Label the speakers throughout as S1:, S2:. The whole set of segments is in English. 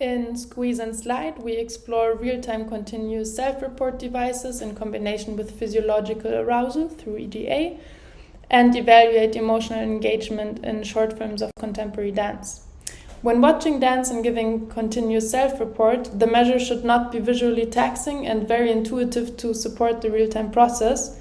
S1: In Squeeze and Slide, we explore real-time continuous self-report devices in combination with physiological arousal through EDA, and evaluate emotional engagement in short films of contemporary dance. When watching dance and giving continuous self-report, the measure should not be visually taxing and very intuitive to support the real-time process.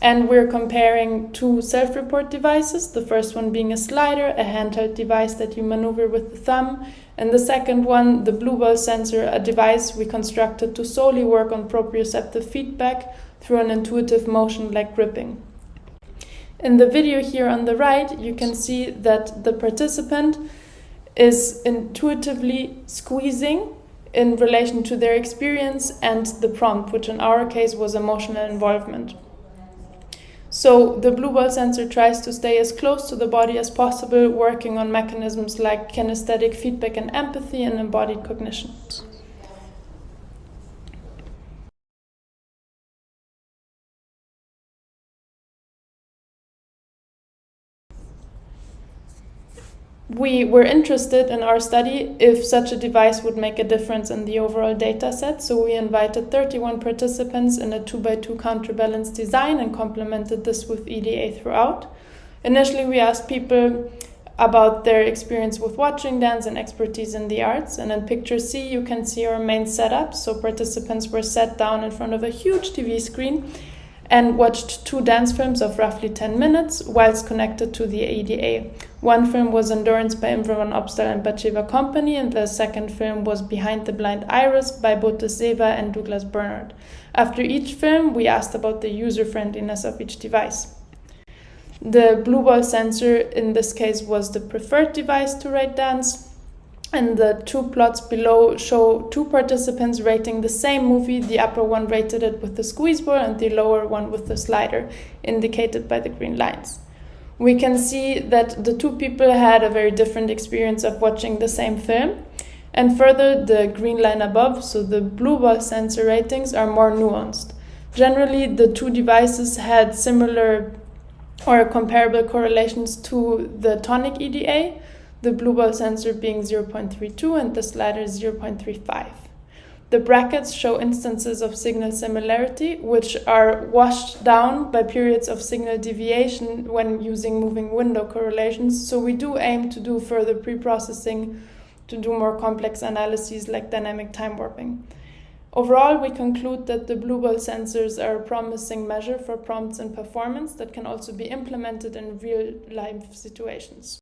S1: And we're comparing two self-report devices, the first one being a slider, a handheld device that you maneuver with the thumb, and the second one, the blue ball sensor, a device we constructed to solely work on proprioceptive feedback through an intuitive motion like gripping. In the video here on the right, you can see that the participant is intuitively squeezing in relation to their experience and the prompt, which in our case was emotional involvement. So the blue ball sensor tries to stay as close to the body as possible, working on mechanisms like kinesthetic feedback and empathy and embodied cognition. We were interested in our study if such a device would make a difference in the overall data set, so we invited 31 participants in a 2x2 counterbalance design and complemented this with EDA throughout. Initially, we asked people about their experience with watching dance and expertise in the arts, and in picture C you can see our main setup. So participants were sat down in front of a huge TV screen and watched two dance films of roughly 10 minutes whilst connected to the EDA. One film was Endurance by Imre van Opstal and Batsheva Company, and the second film was Behind the Blind Iris by Bote Seva and Douglas Bernard. After each film, we asked about the user-friendliness of each device. The blue ball sensor in this case was the preferred device to rate dance, and the two plots below show two participants rating the same movie. The upper one rated it with the squeeze ball and the lower one with the slider, indicated by the green lines. We can see that the two people had a very different experience of watching the same film. And further, the green line above, so the blue ball sensor ratings, are more nuanced. Generally, the two devices had similar or comparable correlations to the tonic EDA, the blue ball sensor being 0.32 and the slider 0.35. The brackets show instances of signal similarity, which are washed down by periods of signal deviation when using moving window correlations, so we do aim to do further pre-processing to do more complex analyses like dynamic time warping. Overall, we conclude that the blue ball sensors are a promising measure for prompts and performance that can also be implemented in real-life situations.